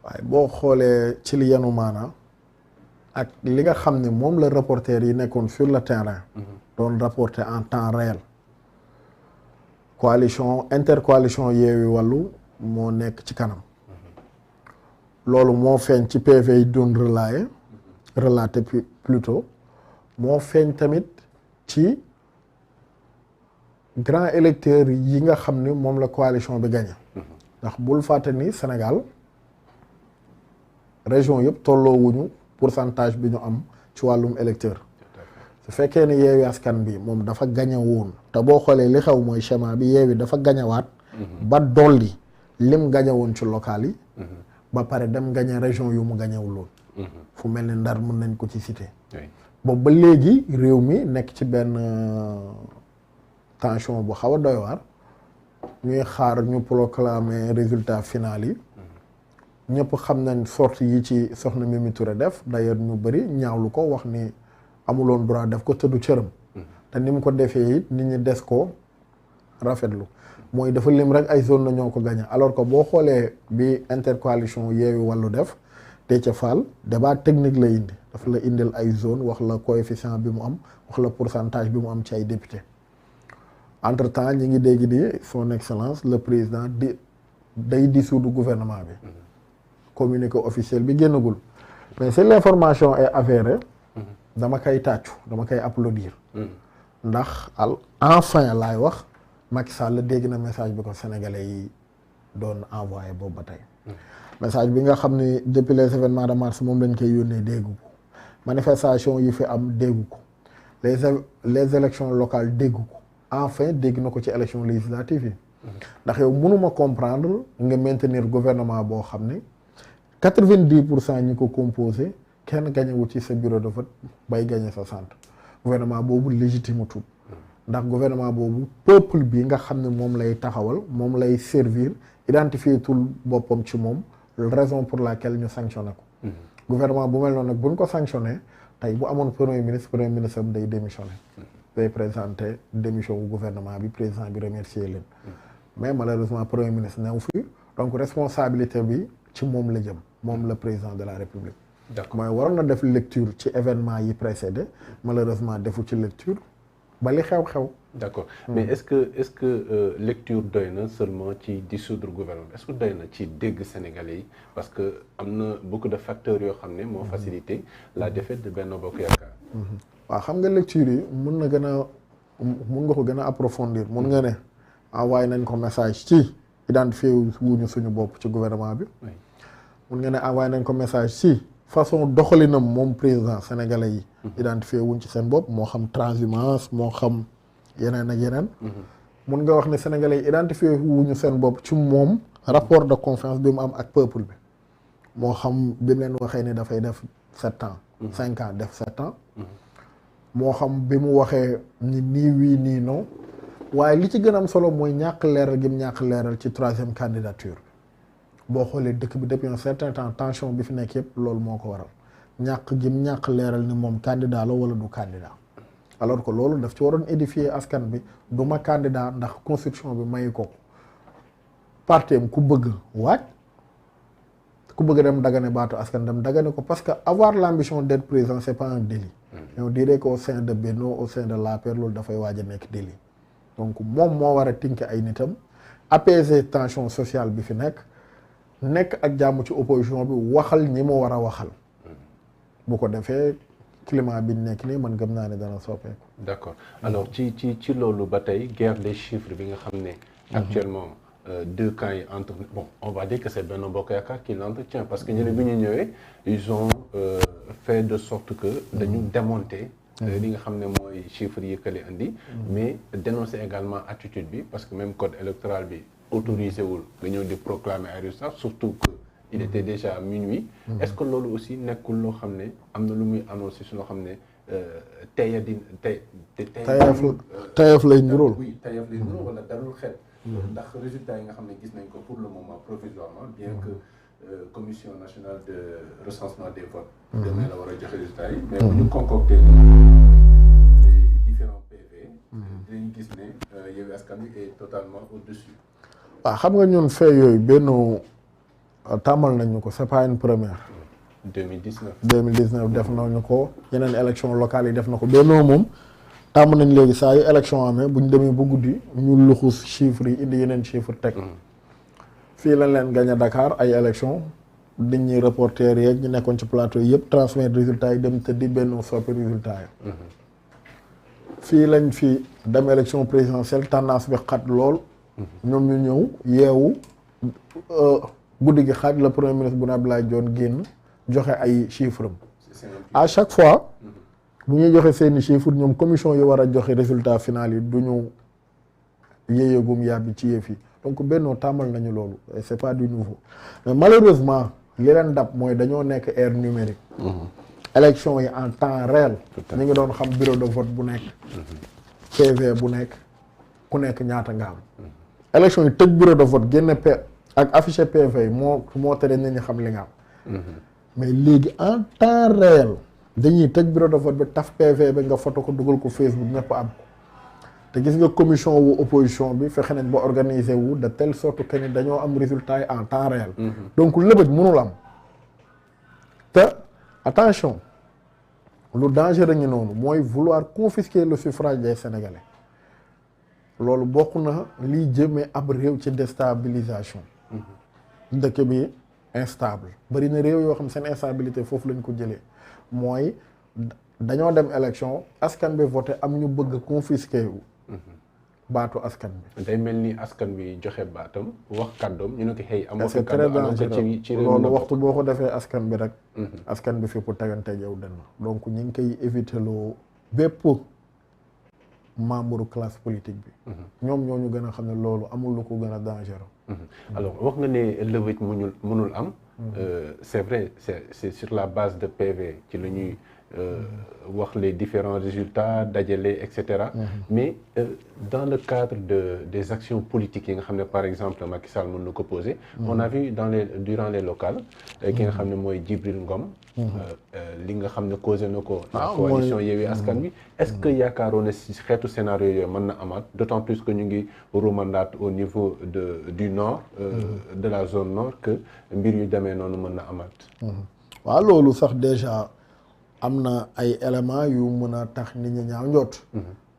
waaye boo xoolee ci li yenu maana ak li nga xam ne moom la reporter yi nekkoon sur le terrain doon rapporter en temps réel coalition intercoalition Yewwi Wallu moo nekk ci kanam loolu moo feeñ ci PV yi doon relaté plutôt moo feeñ tamit ci grand électeurs yi nga xam ni moom la coalition bi gagné ndax bul fàtte ni Sénégal région yëpp tolloowuñu pourcentage bi ñu am ci wàllum électeur su fekkee ni Yewwi Askan bi moom dafa gagné woon te boo xoolee li xew mooy schéma bi Yewwi dafa gañewaat ba dolli lim gagné woon ci local yi ba pare dem gagné région yu mu gañewuloon fu mel ni Ndar mën nañ ko ci cité boobu ba léegi réew mi nekk ci benn tension bu xaw a doy waar ñuy xaar ñu proclamer résultat final yi ñëpp xam nañ sorte yi ci soxna Mimi Touré def d'ailleurs ñu bëri ñaawlu ko wax ni amuloon droit def ko tëddu cëram te ni mu ko defee it nit ñi des ko rafetlu mooy dafa lim rek ay zone na ñoo ko gagné alors que boo xoolee bi intercoalition Yewwi Wallu def Déthié Fall débat technique la indi dafa la indil ay zone wax la coefficient bi mu am wax la pourcentage bi mu am ci ay député entre temps ñi ngi dégg ni son excellence le président day dissoudre gouvernement bi communiqué officiel bi génnagul mais si l'information est avérée dama koy tàccu dama koy applaudir ndax enfin laay wax Macky Sall dégg na message bi ko sénégalais yi doon envoyé boobu ba tey message bi nga xam ni depuis les événements de mars moom lañ koy yónnee dégg ko manifestation yi fi am dégg ko les élections locales dégg ko enfin dégg na ko ci élection législative yi ndax yow mënuma comprendre nga maintenir gouvernement boo xam ni 90% ñi ko composé kenn gañewul ci sa bureau de vote bay gañe sa centre gouvernement boobu légitime tout ndax gouvernement boobu peuple bi nga xam ne moom lay taxawal moom lay servir identifier tul boppam ci moom raison pour laquelle ñu sanctionné ko gouvernement bu mel noonu nag buñ ko sanctionné tey bu amoon premier ministre am day démissionné day présenter démission bu gouvernement bi président bi remercier leen mais malheureusement premier ministre new fi donc responsabilité bi ci moom la jëm moom le président de la république mooy waroon na def lecture ci événement yi précédé malheureusement defu ci lecture ba li xew-xew d'accord mais est-ce que lecture doy na seulement ci dissoudre gouvernement est-ce que doy na ci dégg Sénégalais yi parce que am na beaucoup de facteurs yoo xam ne moo facilité la défaite de Benno Bokk Yaakaar waaw xam nga lecture yi mun nga ko gën a approfondir mun nga ne envoyé nañ ko message ci identifié wuñu suñu bopp ci gouvernement bi mun nga ne envoyé nañ ko message ci façon doxalinam moom président sénégalais yi identifié wuñ ci seen bopp moo xam transhumance moo xam yeneen ak yeneen mun nga wax ne sénégalais yi identifié wuñu seen bopp ci moom rapport de confiance bi mu am ak peuple bi moo xam bi mu leen waxee ni dafay def 7 ans 5 ans def 7 ans moo xam bi mu waxee ni nii wii nii non waaye li ci gën a am solo mooy ñàkk leeral gi mu ñàkk leeral ci 3e candidature boo xoolee dëkk bi depuis un certain temps tension bi fi nekk yëpp loolu moo ko waral ñàkk gi mu ñàkk leeral ni moom candidat la wala du candidat alors que loolu daf ci waroon édifier askan bi du ma candidat ndax constitution bi mayu ko partem ku bëgg waaj ku bëgg dem dagane baatu askan dem dagane ko parce que avoir l'ambition d'être président c'est pas un délit mais on dirait qu'au sein de Benno au sein de l'APR loolu dafay waaj a nekk délit donc moom moo war a tinke ay nitam apaiser tension sociale bi fi nekk ak jàmm ci opposition bi waxal ñi mu war a waxal bu ko defee climat bi nekk nii man gëm naa ne dana soppeeku. d'accord alors ci loolu ba tey guerre des chiffres bi nga xam ne actuellement deux camps yi entre bon on va dire que c'est Benno Bokk Yaakaar qui l'entretient parce que ñeneen bi ñu ñëwee ils ont fait de sorte que dañu démonter li nga xam ne mooy chiffres yi que li indi mais dénoncer également attitude bi parce que même code électoral bi autorisé wul nga ñëw di proclamer ay résultats surtout que il était déjà minuit est-ce que loolu aussi nekkul loo xam ne am na lu muy annoncé si loo xam ne tayef lay niróol oui tayef lay niróol wala dalul xel ndax résultats yi nga xam ne gis nañ ko pour le moment provisoirement bien que commission nationale de recensement des votes demain la war a joxe résultats yi mais bu ñu concocté les différents PV dinañ gis ne Yewwi Askan Wi est totalement au-dessus waaw xam nga ñun fee yooyu benn tàmmal nañ ñu ko c'est pas une première. 2019 def nañu ko yeneen élection locale yi def na ko Benno moom tàmm nañ léegi saa yu élection amee bu ñu demee ba guddi ñu luxus chiffres yi indi yeneen chiffres teg. fii lañ leen gagné Dakar ay élection nit ñi reporter yeeg ñu nekkoon ci plateau yëpp transmettre résultats yi dem tëddi Benno soppi résultats yi. fii lañ fi dem élection présidentielle tendance bi xat lool. ñoom ñu ñëw yeewu guddi gi xaaj la premier ministre Boun Abdallah Dionne génn joxe ay chiffres am. à chaque fois bu ñuy joxe seeni chiffres ñoom commission yi war a joxe résultat final yi du ñu yéeyagum yàbbi ci yëf yi donc Benno tàmmal nañu loolu et c'est pas du nouveau mais malheureusement li leen dab mooy dañoo nekk ère numérique. élection yi en temps réel. ñu ngi doon xam bureau de vote bu nekk. PV bu nekk ku nekk ñaata nga am. élection yi tëj bureau de vote génne ak affiché PV yi moo tere nit ñi xam li nga am. mais léegi en temps réel dañuy tëj bureau de vote bi taf PV bi nga photo ko dugal ko Facebook ñëpp am ko te gis nga commission wu opposition bi fexe nañ ba organiser wu de telle sorte que ni dañoo am résultat yi en temps réel. donc lëbëj mënul am te attention lu dangereux ngi noonu mooy vouloir confisquer le suffrage des Sénégalais loolu bokk na liy jëmee ab réew ci déstabilisation. dëkk bi instable bari na réew yoo xam seen instabilité foofu lañ ko jëlee mooy dañoo dem élection askan bi voté am ñu bëgg confisquer wu baatu askan bi. day mel ni askan bi joxe baatam wax kàddoom ñu ne ko xëy amoo c'est très dangereux loolu waxtu boo ko defee askan bi rek. askan bi fi pour tegante yow dënn donc ñu ngi koy éviter loo bépp membre classe politique bi. ñoom ñoo ñu gën a xam ne loolu amul lu ko gën a dangereux. alors wax nga ne lëbëj mënul am. c'est vrai c'est sur la base de PV ci la ñuy wax les différents résultats dajale et cetera. mais dans le cadre des actions politiques yi nga xam ne par exemple Macky Sall mën na ko poser. on a vu durant les locales. ki nga xam ne mooy Djibril Ngom. li nga xam ne causé na ko. coalition Yewwi Askan Wi. est-ce que yaakaaroon ne si xeetu scénario yooyu mën na amaat d'autant plus que ñu ngi romandaat au niveau du nord. de la zone nord que mbir yu demee noonu mën na amaat. waaw loolu sax déjà am na ay éléments yu mën a tax nit ñi ñaaw njot.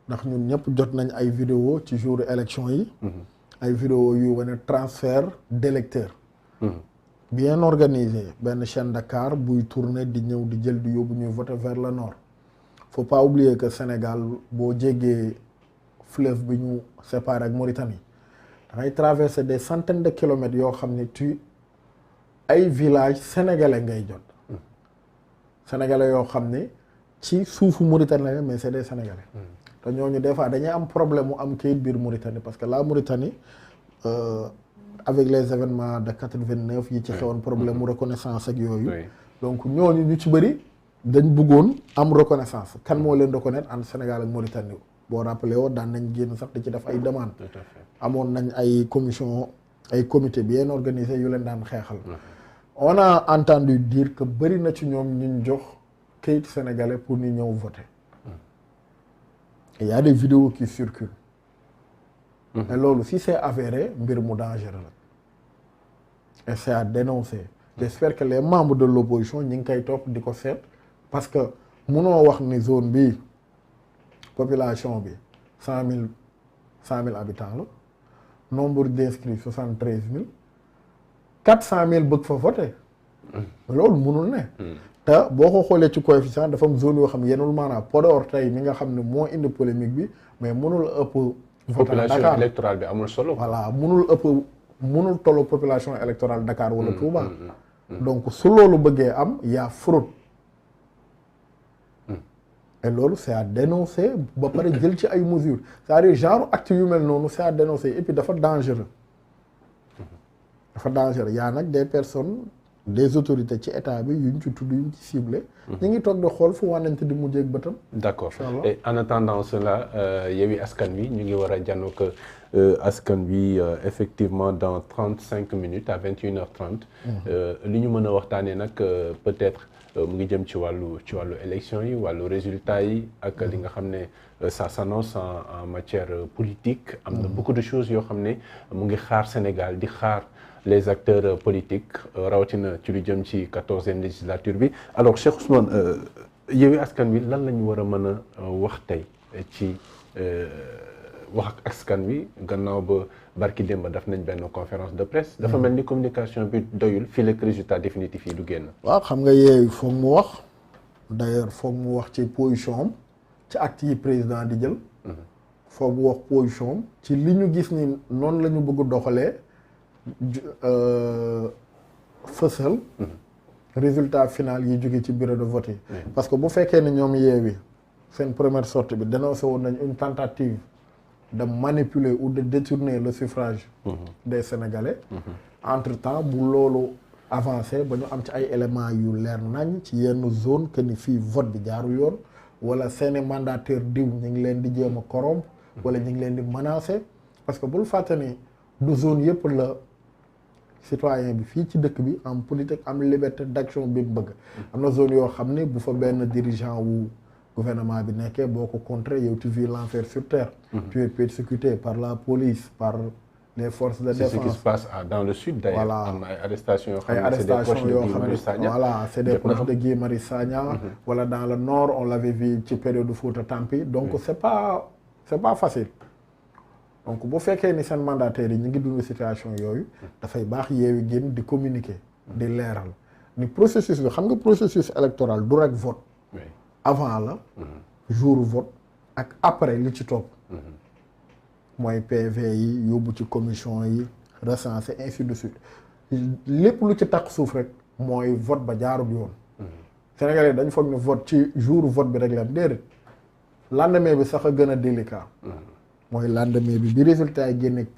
ndax ñun ñëpp jot nañ ay vidéo ci jour élection yi. ay vidéo yu wane transfert d'électeurs. bien organisé benn chaîne de car buy tourner di ñëw di jël di yóbbu ñuy voter vers le nord. faut pas oublier que Sénégal boo jéggee fleuve bi ñu séparé ak Mauritanie dangay traverser des centaines de kilomètres yoo xam ne ay villages sénégalais ngay jot. sénégalais yoo xam ne ci suufu Mauritanie la mais c'est des sénégalais. te ñooñu des fois dañuy am problème mu am kayit biir Mauritanie parce que la Mauritanie avec les événements de 89 yi ci xewoon problème mu reconnaissance ak yooyu. donc ñooñu ñu ci bëri dañ bëggoon am reconnaissance kan moo leen reconnaître entre Sénégal ak Mauritanie boo rappelé woo daan nañ génn sax di ci def ay demandes. amoon nañ ay commission ay comité bien organisé yu leen daan xeexal. on a entendu dire que bëri na ci ñoom ñu jox kayit sénégalais pour ñu ñëw voter. il y a des vidéos qui circulent. mais loolu si c'est avéré mbir mu dangereux la. et c'est à dénoncer. j'espère que les membres de l'opposition ñi ngi koy topp di ko seet parce que munoo wax ni zone bi population bi 100 000 habitants la nombre d'inscrits 73 000. 400 000 bëgg fa voter loolu mënul ne. te boo ko xoolee ci coefficient dafa am zone yoo xam ne yenul maanaam Podor tey mi nga xam ne moo indi polémique bi mais mënul ëpp. population électorale bi amul solo. voilà mënul tollu population électorale Dakar wala Touba. donc su loolu bëggee am y a fraude. et loolu c'est à dénoncer ba pare jël ci ay mesures c'est-à-dire genre acte yu mel noonu c'est à dénoncer et puis dafa dangereux. dafa dangereux yaa nag des personnes des autorités ci état bi yuñ ci tudd yuñ ci ciblé. ñu ngi toog di xool fu wànnante di mujjee ak bëtam. d'accord et en attendant cela Yewwi Askan Wi ñu ngi war a jànoo que askan wi effectivement dans 35 minutes à 21h30. li ñu mën a waxtaanee nag peut-être mu ngi jëm ci wàllu élection yi wàllu résultats yi ak li nga xam ne ça s'annonce en matière politique. am na beaucoup de choses yoo xam ne mu ngi xaar Sénégal di xaar. les acteurs politiques rawatina ci lu jëm ci 14e législature bi alors Cheikh Ousmane Yewwi Askan Wi lan la ñu war a mën a wax tey ci wax ak askan wi gannaaw ba barki démb daf nañ benn conférence de presse. dafa mel ni communication bi doyul fii lekk résultat définitif yi du génn. waaw xam nga Yewwi foog mu wax d'ailleurs foog mu wax ci position am ci acte yi président di jël. foog mu wax position am ci li ñu gis ni noonu la ñu bëgg doxalee fësal. résultat final yi jóge ci bureau de vote yi. parce que bu fekkee ne ñoom Yewwi seen première sortie bi dénoncé woon nañ une tentative de manipuler ou de détourner le suffrage des Sénégalais. entre-temps bu loolu avancé ba ñu am ci ay éléments yu leer nañ ci yenn zone que ni fii vote bi jaarul yoon wala seeni mandataire diw ñu ngi leen di jéem a corrompre wala ñu ngi leen di menacer parce que bul fàtte ni du zone yëpp la citoyen bi fii ci dëkk bi am politique am liberté d'action bi mu bëgg. am na zone yoo xam ne bu fa benn dirigeant wu gouvernement bi nekkee boo ko contrer yow tu vis l'enfer sur terre. tu es persécuté par la police par les forces de défense. C'est ce qui se passe dans le sud d'ailleurs. Voilà. am na ay arrestations yoo xam ne c'est des proches de Guy Marius Sagna. Voilà, c'est des proches de Guy Marius Sagna. Wala dans le nord on l'avait vu ci période Fouta Tampi donc c'est pas facile. donc bu fekkee ni seen mandataires yi ñu ngi dund situation yooyu dafay baax Yewwi génn di communiquer di leeral ni processus bi xam nga processus électoral du rek vote avant la jour vote ak après li ci topp mooy PV yi yóbbu ci commission yi recenser ainsi de suite lépp lu ci takk suuf rek mooy vote ba jaarul yoon Sénégalais dañ foog ni vote ci jour vote bi rek la déedéet lendemain bi sax a gën a délicat mooy lendemain bi résultat yi génne ak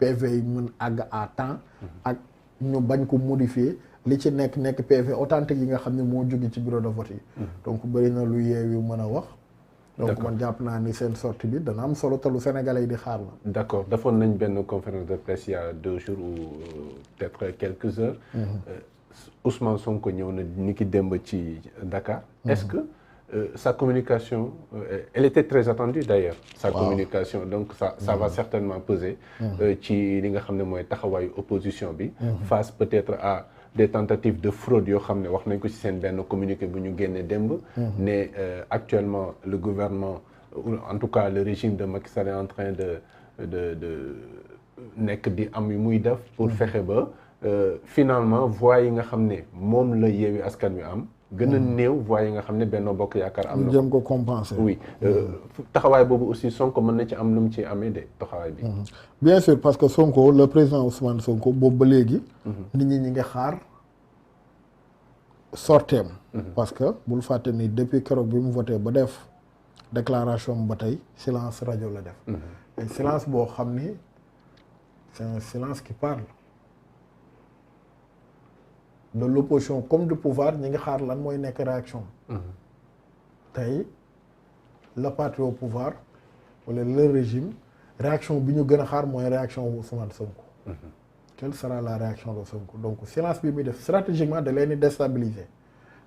PV yi mën àgg à temps ak ñu bañ ko modifier li ci nekk PV authentique yi nga xam ne moo jóge ci bureau de vote yi donc bëri na lu Yewwi mën a wax donc man jàpp naa ni seen sortie bi dana am solo te lu Sénégalais yi di xaar la d'accord defoon nañ benn conférence de presse il y a 2 jours ou peut-être quelques heures Ousmane Sonko ñëw na ni ki démb ci Dakar est-ce que sa communication elle était très attendue d'ailleurs sa communication donc ça va certainement peser ci li nga xam ne mooy taxawaayu opposition bi face peut-être à des tentatives de fraude yoo xam ne wax nañ ko ci seen benn communiqué bu ñu génnee démb ne actuellement le gouvernement ou en tout cas le régime de Macky Sall est en train de nekk di am yu muy def pour fexe ba finalement voix yi nga xam ne moom la Yewwi Askan Wi am gën a néew voix yi nga xam ne Benno Bokk Yaakaar am na jëm ko compenser oui taxawaay boobu aussi Sonko mën na ci am lu mu ci amee de taxawaay bi bien sûr parce que Sonko le président Ousmane Sonko boobu ba léegi nit ñi ngi xaar sorteem parce que bul fàtte ni depuis keroog bi mu voté ba def déclaration ba tey silence rajo la def et silence boo xam ni c'est un silence qui parle de l'opposition comme du pouvoir ñi ngi xaar lan mooy nekk réaction tey le parti au pouvoir wala le régime réaction bi ñu gën a xaar mooy réaction wu Ousmane Sonko quelle sera la réaction de Sonko donc silence bi muy def stratégiquement da leen di déstabiliser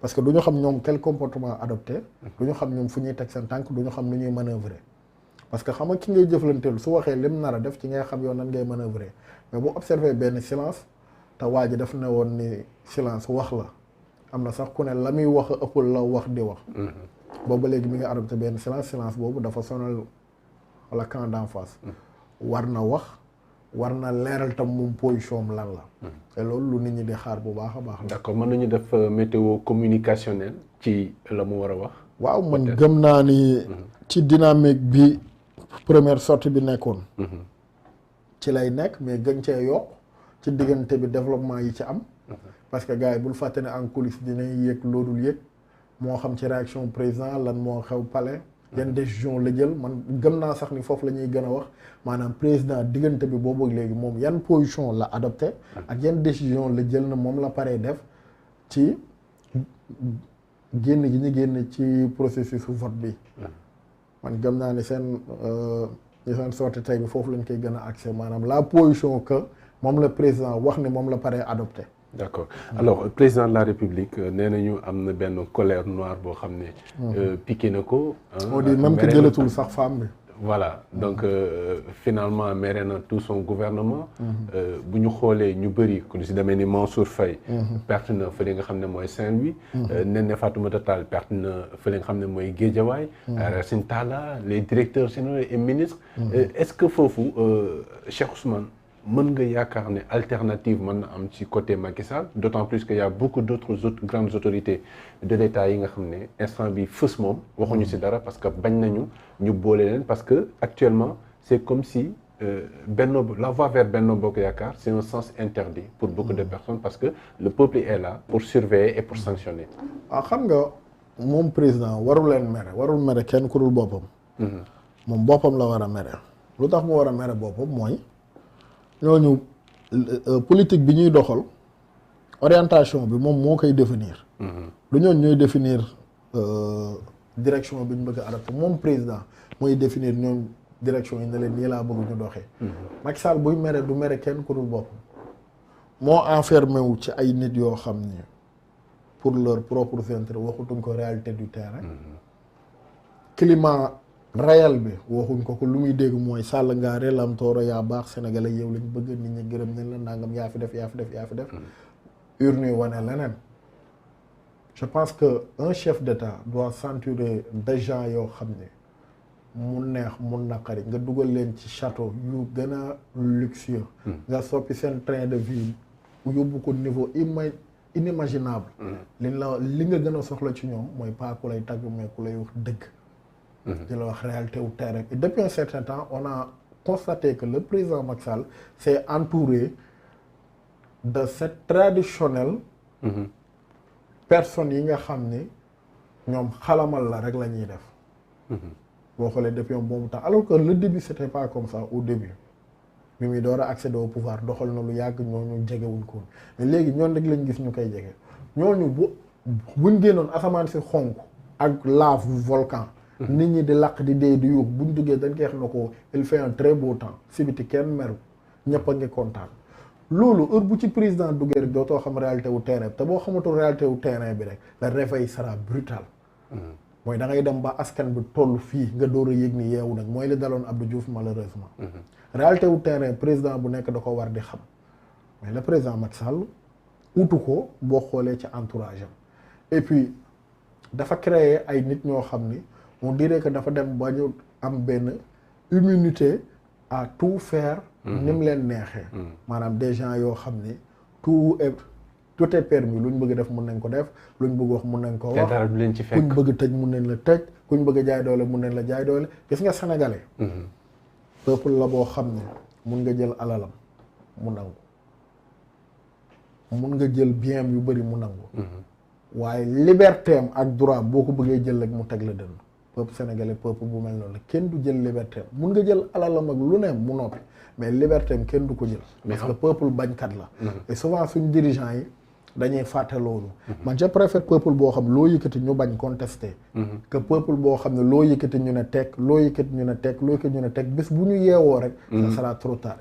parce que du ñu xam ñoom quel comportement adopter du ñu xam ñoom fu ñuy teg seen tànk du ñu xam nu ñuy manœuvrer parce que xam nga ki ngay jëflanteel su waxee lim nar a def ci ngay xam yow nan ngay manœuvrer mais bu observer benn silence te waa ji daf ne woon ni silence wax la am na sax ku ne la muy wax a ëppal la wax di wax booba léegi mi nga adopté benn silence boobu dafa sonal wala camp d'en face war na wax war na leeral tam moom position am lan la te loolu lu nit ñi di xaar bu baax a baax la d'accord mën nañu def météo communicationnelle ci la mu war a wax waaw man gëm naa ni ci dynamique bi première sortie bi nekkoon ci lay nekk mais gën cee yokk ci diggante bi développement yi ci am parce que gars yi bul fàtte ne en coulisses dinañ yëg loodul yëg moo xam ci réaction président lan moo xew palais yan décision la jël man gëm naa sax ni foofu la ñuy gën a wax maanaam président diggante bi boobu ak léegi moom yan position la adopté ak yan décision la jël na moom la paree def ci génn gi ñu génn ci processus vote bi man gëm naa ni seen sortie tey bi foofu lañ koy gën a accès maanaam la position que moom la président wax ni moom la paree adopté d'accord alors président de la République nee nañu am na benn colère noire boo xam ne piqué na ko on dit même que jëlatul sax femme bi voilà donc finalement mere na tout son gouvernement. bu ñu xoolee ñu bëri ku si demee ni Mansour Faye. perte na fële nga xam ne mooy Saint-Louis. Néné Fatoumata Tall perte na fële nga xam ne mooy Guédiawaye. Racine Talla les directeurs généraux et ministres. est-ce que foofu Cheikh Ousmane mën nga yaakaar ne alternative mën na am ci côté Macky Sall d'autant plus que y a beaucoup d'autres grandes autorités de l'État yi nga xam ne instant bi fës moom waxuñu ci dara parce que bañ nañu ñu boole leen parce que actuellement c'est comme si la voie vers Benno Bokk Yaakaar c'est un sens interdit pour beaucoup de personnes parce que le peuple est là pour surveiller et pour sanctionner. xam nga moom président warul mere kenn ku dul boppam. moom boppam la war a mere lu tax mu war a mere boppam mooy. ñooñu politique bi ñuy doxal orientation bi moom moo koy définir. du ñooñu ñooy définir direction bi ñu bëgg a adopté moom président mooy définir ñoom direction yi ne leen nii laa bëgg ñu doxee. Macky Sall buy mere du mere kenn ku dul boppam moo enfermé wu ci ay nit yoo xam ni pour leur propre intérêt waxutuñ ko réalité du terrain. climat réel bi waxuñ ko lu muy dégg mooy Sall ngaare lam tooro yaa baax sénégalais yow lañ bëgg nit ñi gërëm nañ la nangam yaa fi def urne yi wane leneen. je pense que un chef d'État doit s'entourer de gens yoo xam ne mu neex mu naqari nga dugal leen ci château yu gën a luxueux. nga soppi seen train de vie yóbbu ko niveau inimaginable. li nga gën a soxla ci ñoom mooy pas ku lay tagg mais ku lay wax dëgg. di la wax réalité wu terrain et depuis un certain temps on a constaté que le président Macky Sall s'est entouré de cette traditionnelle personnes yi nga xam ni ñoom xalamal la rek la ñuy def. boo xoolee depuis un bon temps alors que le début c'était pas comme ça au début bi muy door a accéder au pouvoir doxal na lu yàgg ñooñu jegewuñ ko mais léegi ñoon rek lañ gis ñu koy jege ñooñu buñ génnoon asamaan si xonk ak lave volcan. nit ñi di laq di dee di yóbbu buñ duggee dañ koy xam ne ko il fait un très beau temps si biti kenn meru ñëpp a ngi kontaan loolu heure bu ci président duggee rek dootoo xam réalité wu terrain bi te boo xamatul réalité wu terrain bi rek le réveil sera brutal. mooy da ngay dem ba askan bi toll fii nga door a yëg ni yeewu nag mooy li daloon Abdou Diouf malheureusement. réalité wu terrain président bu nekk da ko war di xam mais le président Macky Sall utu ko boo xoolee ci entourage am et puis dafa créer ay nit ñoo xam ni. on dirait que dafa dem ba ñu am benn immunité à tout faire. ni mu leen neexee. maanaam des gens yoo xam ni tout est permis luñ bëgg def mun nañ ko def luñ bëgg wax mun nañ ko wax. dara du leen ci fekk kuñ bëgg tëj mun nañ la tëj kuñ bëgg jaay doole mun nañ la jaay doole gis nga sénégalais. peuple la boo xam ne mun nga jël alalam mu nangu mun nga jël bien yu bëri mu nangu. waaye liberté am ak droit boo ko bëggee jël rek mu teg la dënn. peuple sénégalais peuple bu mel noonu la kenn du jël liberté am mun nga jël alalam ak lu ne mu noppi mais liberté am kenn du ko jël. parce que peuple bañkat la. et souvent suñu dirigeants yi dañuy fàtte loolu. man je préfère peuple boo xam loo yëkkati ñu bañ contester. que peuple boo xam ne loo yëkkati ñu ne teg loo yëkkati ñu ne teg loo yëkkati ñu ne teg bés bu ñu yeewoo rek. ça sera trop tard